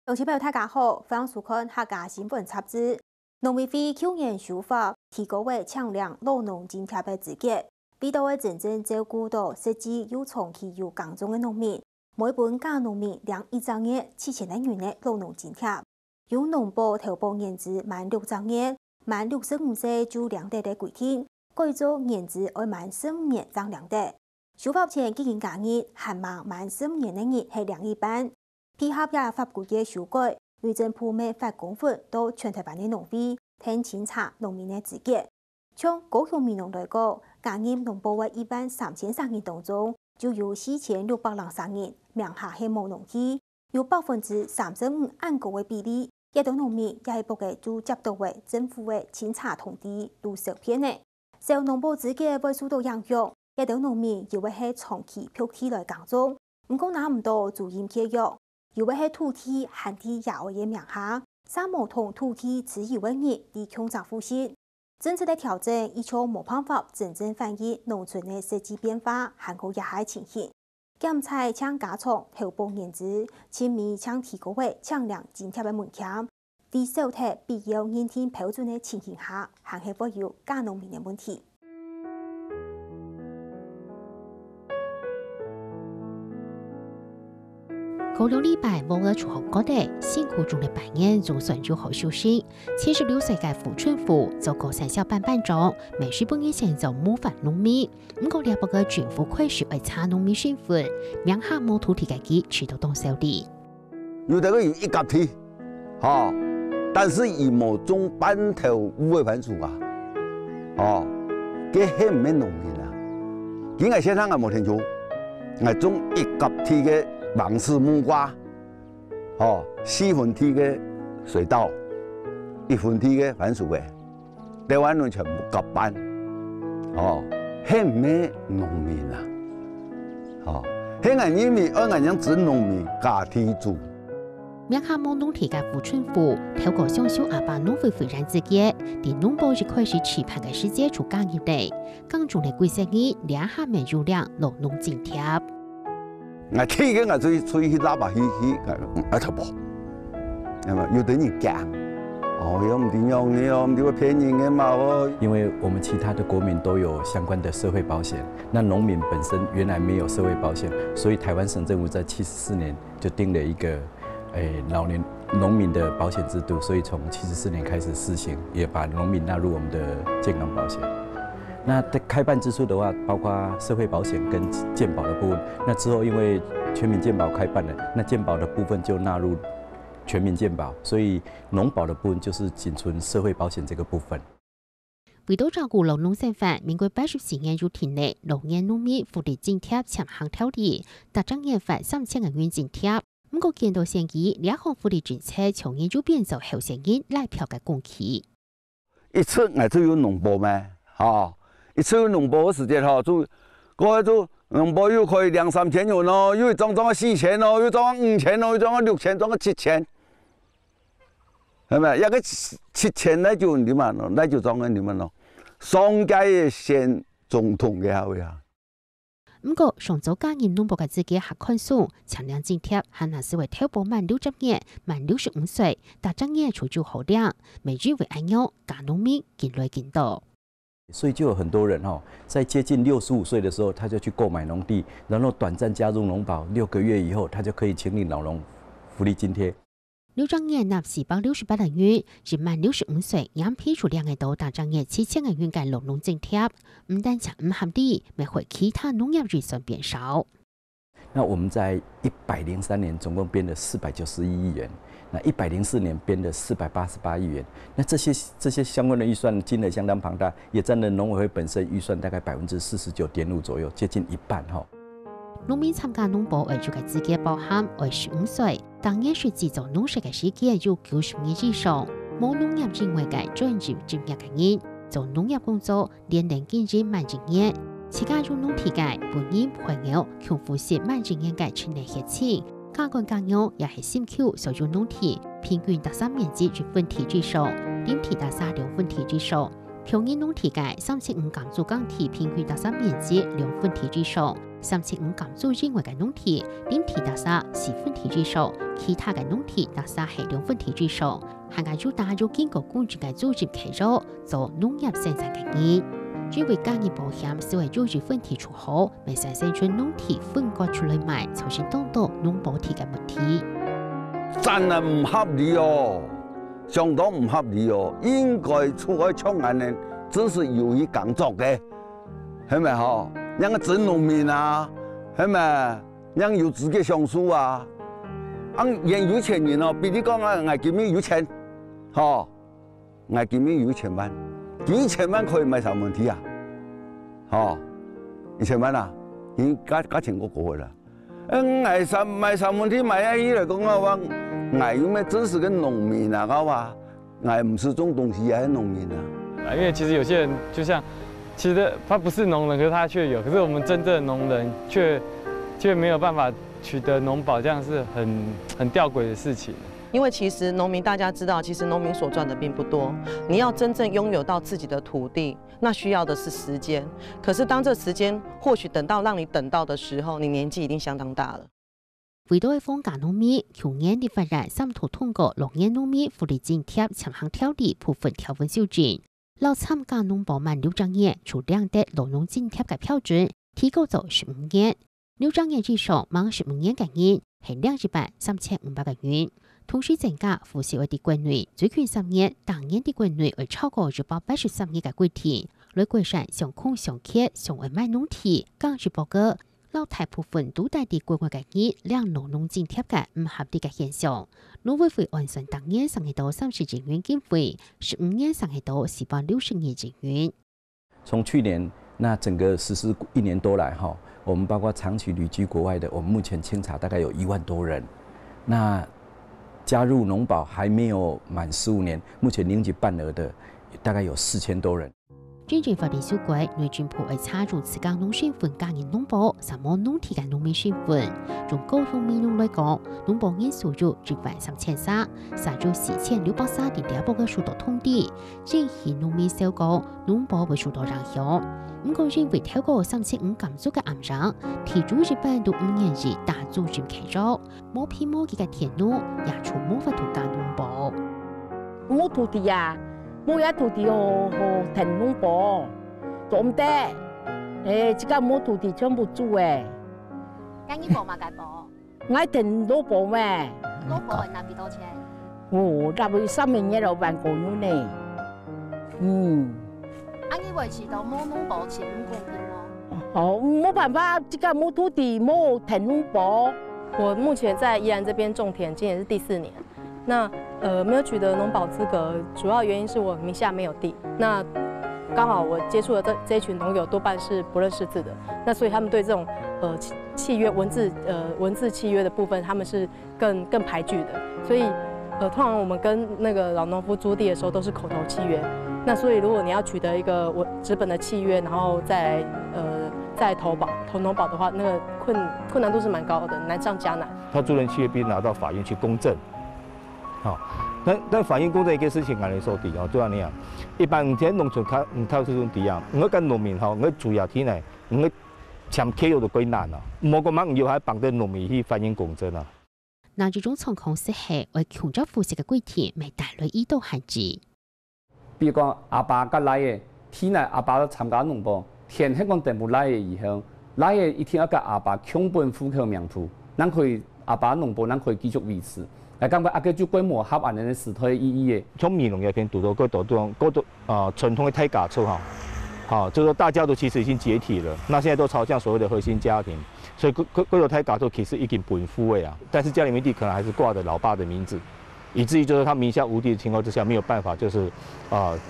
有朋友大家好，欢迎收看客家新闻杂志。农委会去年修法，提高为抢量老农津贴的资格，为到会真正照顾到实际有长期有耕种的农民，每本假农民领1张月7000元的老农津贴。由农保投保年资满6张月，满65岁就领得的规定，改做年资要满15年才领得。修法前已经假日，限望满15年的人系领一半。配合也法规嘅修改，内政部每发公款到全台湾的农会，听清查农民的资格。从高雄民农来讲，今年农保的13300人当中，就有4603人名下系无农地，有35%按个的比例，一到农民也系不嘅就接到为政府的清查通知都受骗的。受农保资格会受到影响，一到农民又会系长期票期来耕种，唔过拿唔到主因契约。又会喺土地限地也会嘅名下，三毛同土地持有嘅人伫强制复习。政策的调整，依旧冇办法真正反映农村的实际变化，韩国也系情形。减菜抢加重投保年资，前面抢提高为抢量津贴的门槛，在收贴必要认定标准的情形下，还是会有假农民的问题。过2礼拜，我儿出学的辛苦中的半年，总算就好休息。76岁嘅傅春富做过3小班班长，每时半夜先做模范农民。不过200个政府开始为查农民身份，名下冇土地嘅佢持到当手里。有这个有一甲地，但是伊冇种半头五位番薯啊，佢系唔免农民啊。佢係先生係冇聽錯，係種一甲地嘅。芒氏木瓜，4分地嘅水稻，1分地嘅番薯嘅，台湾人全部夾班，係咩農民啊？係因為人樣指農民家地主。名下冇農地嘅傅春富，透過享受阿爸農會非然之嘅，啲農保就開始期盼嘅世界出耕業地，耕種嘅規則呢，兩下面有兩老農津貼。我睇嘅我出去喇叭去頭部，係咪？有啲人驚，又唔點樣嘅，又唔點會騙人嘅嘛？因為我們其他的國民都有相關的社會保險，那農民本身原來沒有社會保險，所以台灣省政府在74年就定了一個老年農民的保險制度，所以從74年開始施行，也把農民納入我們的健康保險。那開辦之初的話，包括社會保險跟健保的部分。那之後因為全民健保開辦了，那健保的部分就納入全民健保，所以農保的部分就是僅存社會保險這個部分。為咗照顧老農身份，民國84年就訂立老年農民福利津貼簽行條例，達成年發3000元津貼。不過見到現已兩項福利政策從研就變做候選人來票嘅公期。一次我就有農保咩？一次農保嘅時間就嗰就農保又可以2-3千元咯，又裝個4000咯，又裝5000咯，又裝個6000，裝個7000，係咪？一個7000那就點啊？那就裝個點啊咯？上屆縣總統嘅後呀。不過上週加入農保嘅資格下寬鬆，搶量津貼還係視為投保滿60年、滿65歲，達成業出就好量，每日為按樣假農民見來見到。所以就有很多人在接近65歲的時候，他就去購買農地，然後短暫加入農保，6個月以後，他就可以請領老農福利津貼。6張業納468元，至滿65歲，應批出2個到達張業7000元嘅老農津貼，唔單止唔合理，每回其他農業預算變少。那我們在103年總共編了491億元。那104年編的488億元，那這些相關的預算金額相當龐大，也佔了農委會本身預算大概49.5%左右，接近一半農民參加農保為主嘅資格包含為15歲，當然是製造農事嘅時間有90年以上，冇農業認為嘅專業專業嘅人，做農業工作年齡經驗滿經驗，自家做農體嘅本人朋友強複習滿經驗嘅青年熱情。加工耕養也係先求所用農地，平均達3面積1分地之上，點地達2分地之上。平均農地嘅35耕作耕地平均達3面積2分地之上， 3,500減租認為嘅農田，點提大沙4分體最少，其他嘅農田大沙係2分體最少。係亞洲大洲經過公眾嘅組織開咗做農業生產嘅業，因為家業保險是為組織分體出好，未生產出農田分割出嚟賣，造成當地農保體嘅問題。真係唔合理哦，相當唔合理哦。應該出去創業呢，只是有意工作嘅，係咪嗬？人個真農民啊，係咪？人有自己上書啊，人有錢人哦，比你講啊，我今年有錢，嗬，我今年有1,000萬，幾千萬可以買啥問題啊？嗬，1,000萬啊，已經加錢過去啦。買啥問題買啊？伊來講我話，我有咩真是個農民啊？我話，我唔是種東西，係農民啊。因為其實有些人就像，其實他不是農人，可是他卻有，可是我們真正的農人卻沒有辦法取得農保，這樣是很弔詭的事情。因為其實農民大家知道，其實農民所賺的並不多。你要真正擁有到自己的土地，那需要的是時間。可是當這時間或許等到讓你等到的時候，你年紀已經相當大了。為到放假農民，去年立法院三讀通過農業農民福利津貼強行條例部分條文修正，讓參加農保滿6年就領得勞農津貼嘅標準提高到15年，6年以上滿15年嘅人係2,3,500元。同時增加服侍外地軍女最近3年當年的軍女為超過283年嘅規定，內規範上空上客上外賣農田剛是報告老大部分都帶啲國外嘅人領勞農津貼嘅唔合理嘅現象。農委會按算當年上係到30億元經費，15年上係到460億元。從去年那整個實施1年多來哈，我們包括長期旅居國外的，我們目前清查大概有1萬多人。那加入農保還沒有滿15年，目前領取半額的大概有4000多人。真正法定修改，內政部會插入自家農身份加入農保，什麼農田嘅農民身份。從高雄民農來講，農保年收入130,300，殺入4,632個數度通地，仍然農民少講，農保會受到影響。唔過認為透過3,500減租嘅暗場，提出日本到5年時大租金開咗，冇偏冇幾個田農也從冇法度加農保。冇土地啊！冇一土地哦，停農保，做唔得。這個冇土地全部租誒。咁你保嘛該保？我停農保咩？農保係納幾多錢？哦，納去3,100萬個月呢。咁你維持到冇農保前唔公平咯？哦，冇辦法，這個冇土地，冇停農保。我目前在宜蘭這邊種田，今年是第4年。那沒有取得農保資格，主要原因是我名下沒有地。那剛好我接觸的這一群農友多半是不認識字的，那所以他們對這種契約文字契約的部分，他們是更排拒的。所以通常我們跟那個老農夫租地的時候都是口頭契約。那所以如果你要取得一個紙本的契約，然後再投農保的話，那個困難度是蠻高的，難上加難。他租人契約必須拿到法院去公證。好，但法院公證一件事情，我嚟說地哦，就係呢樣。一般唔喺農村睇唔睇這種地啊？我跟農民吼，我主要天呢，我簽契約就幾難啊。冇個乜要喺幫啲農民去法院公證啊。嗱，這種情況適合為強制扶持嘅規定，未帶來依度限制。比如講阿爸甲來嘅，天呢阿爸都參加農保，田係講全部來嘅以後，來嘅一天要甲阿爸強本戶口名簿，咱可以阿爸農保，咱可以繼續維持。嚟感覺阿個就規模合案嘅時代意義嘅。從民農業片讀到嗰度傳統嘅梯架出哈，好，就是說大家都其實已經解體了，那現在都朝向所謂的核心家庭，所以嗰度梯架都其實已經本戶嘅啊，但是家裡面地可能還是掛着老爸的名字，以至於就是他名下無地的情況之下，沒有辦法就是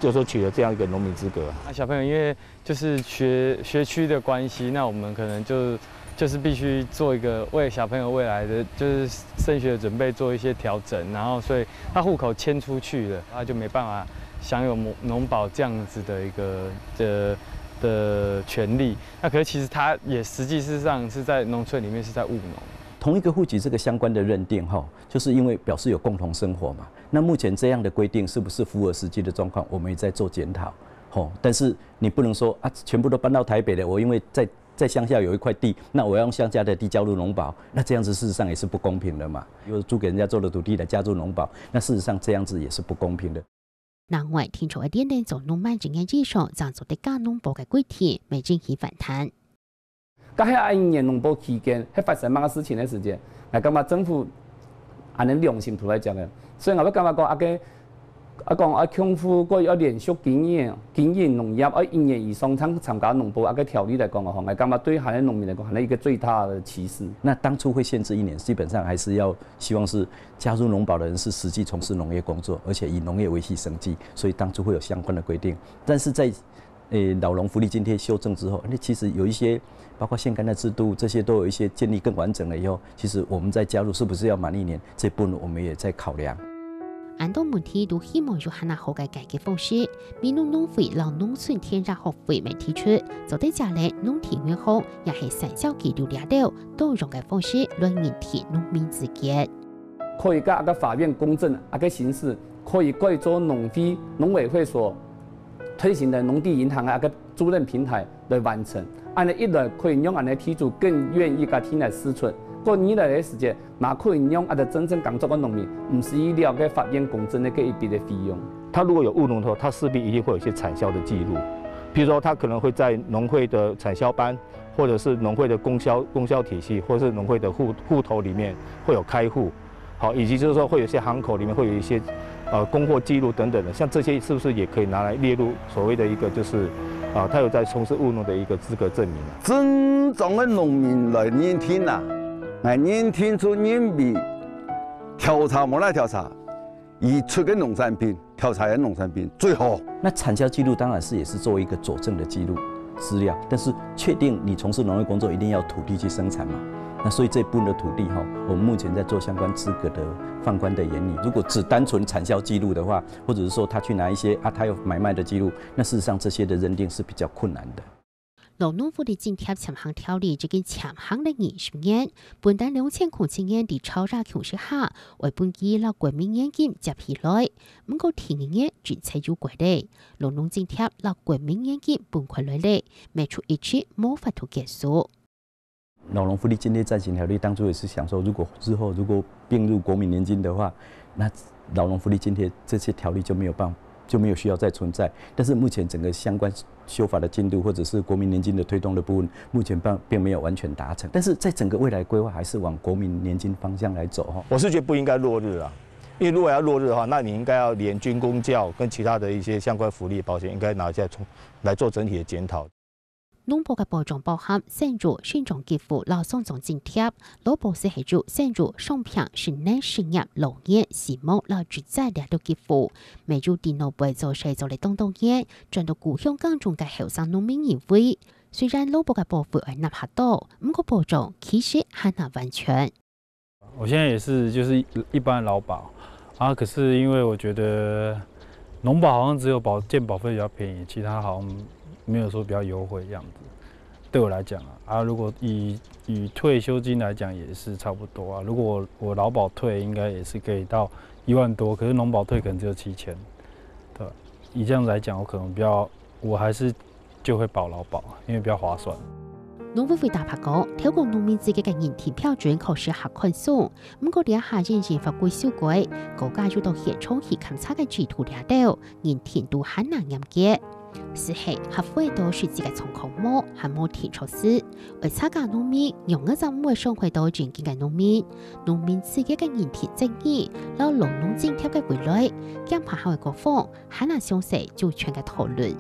說取得這樣一個農民資格。小朋友因為就是學區的關係，那我們可能就是必須做一個為小朋友未來的就是升學的準備做一些調整，然後所以他戶口遷出去了，他就沒辦法享有農保這樣子的一個的權利。那可是其實他也實際事實上是在農村裡面是在務農。同一個戶籍這個相關的認定哈，就是因為表示有共同生活嘛。那目前這樣的規定是不是符合實際的狀況？我們也在做檢討。但是你不能說啊，全部都搬到台北了，我因為在在乡下有一块地，那我要用乡下的地加入农保，那这样子事实上也是不公平的嘛。如果租给人家做的土地来加入农保，那事实上这样子也是不公平的。另外，天朝一点点做农民经验之上，赞助的加农保嘅规定，未引起反弹。喺1年农保期间，喺发生乜嘅事情嘅时间，我感觉政府安尼良心出来讲嘅，所以我感觉講強富個要連續經營農業，1年以上參加農保條例嚟講嘅話，我感覺對下啲農民嚟講係一個最大的歧視。那當初會限制1年，基本上還是要希望是加入農保的人是實際從事農業工作，而且以農業維繫生計，所以當初會有相關的規定。但是在老農福利津貼修正之後，那其實有一些包括現干的制度，這些都有一些建立更完整了以後，其實我們再加入是不是要滿1年，這部分我們也在考量。安多問題都希望有下那好嘅改革方式，民農農會讓農村天然學會未提出，就對家咧農田越好，也係產銷記錄掠到，都用嘅方式來引提農民自結。可以甲法院公證形式，可以改做農會、農委會所推行的農地銀行嘅租賃平台來完成。安尼一來可以讓安尼地主更願意甲田來釋出。過2來嘅時間，嘛可以讓真正工作嘅農民，唔是依了嘅法院公證嘅一筆嘅費用。他如果有務農的話，他勢必一定會有一些產銷的記錄，譬如說他可能會在農會的產銷班，或者是農會的供銷體系，或者是農會的戶頭裡面會有開戶，好，以及就是說會有一些行口裡面會有一些供貨記錄等等的，像這些是不是也可以拿來列入所謂的一個就是他有在從事務農的一個資格證明啊？真正嘅農民來認聽啊！認聽出人民調查冇來調查，而出嘅農產品調查嘅農產品最好。那產銷記錄當然是也是作為一個佐證的記錄資料，但是確定你從事農業工作一定要土地去生產嘛。那所以這部分的土地哈，我們目前在做相關資格的放寬的研擬。如果只單純產銷記錄的話，或者是說他去拿一些他有買賣的記錄，那事實上這些的認定是比較困難的。勞農福利津貼簽行條例已經簽行了20年，本單2007年的超熱形勢下，為本期攞國民年金接起來，唔過前年政策有規例，勞農津貼攞國民年金分開來咧，未出一次冇法度結束。勞農福利津貼暫行條例當初也是想說，如果日後如果併入國民年金的話，那勞農福利津貼這些條例就沒有需要再存在。但是目前整個相關修法的進度，或者是國民年金的推動的部分，目前並沒有完全達成。但是在整個未來規劃，還是往國民年金方向來走哈。我是覺得不應該落日啊，因為如果要落日的話，那你應該要連軍公教跟其他的一些相關福利保險，應該拿下來做整體的檢討。農保嘅保障包含贊助、選種給付、勞送種津貼、勞保是係做贊助、商品、室內實業、農業、樹木、勞住宅列都給付，每做電腦背做細做嚟當嘢，轉到故鄉耕種嘅後生農民議會。雖然勞保嘅保護係納下多，唔過保障其實還難完全。我現在也是就是一般勞保啊，可是因為我覺得農保好像只有健保費比較便宜，其他好像沒有說比較優惠這樣子。對我來講啊，如果以退休金來講也是差不多啊。如果我勞保退，應該也是可以到1萬多，可是農保退可能只有7000。對，以這樣子來講，我可能我還是就會保勞保，因為比較划算。農委會大拍講，透過農民自己嘅人田標準確實較寬鬆，不過底下現行法規修改，國家要到現場去勘察嘅地圖掠到，人田都很難嚴格。是係合會到實際嘅狀況冇，係冇提措施。為參加農民，用一陣唔會傷害到現今嘅農民自己嘅人田正義，攞農津貼嘅回來，減排後嘅各方，很難詳細就全嘅討論。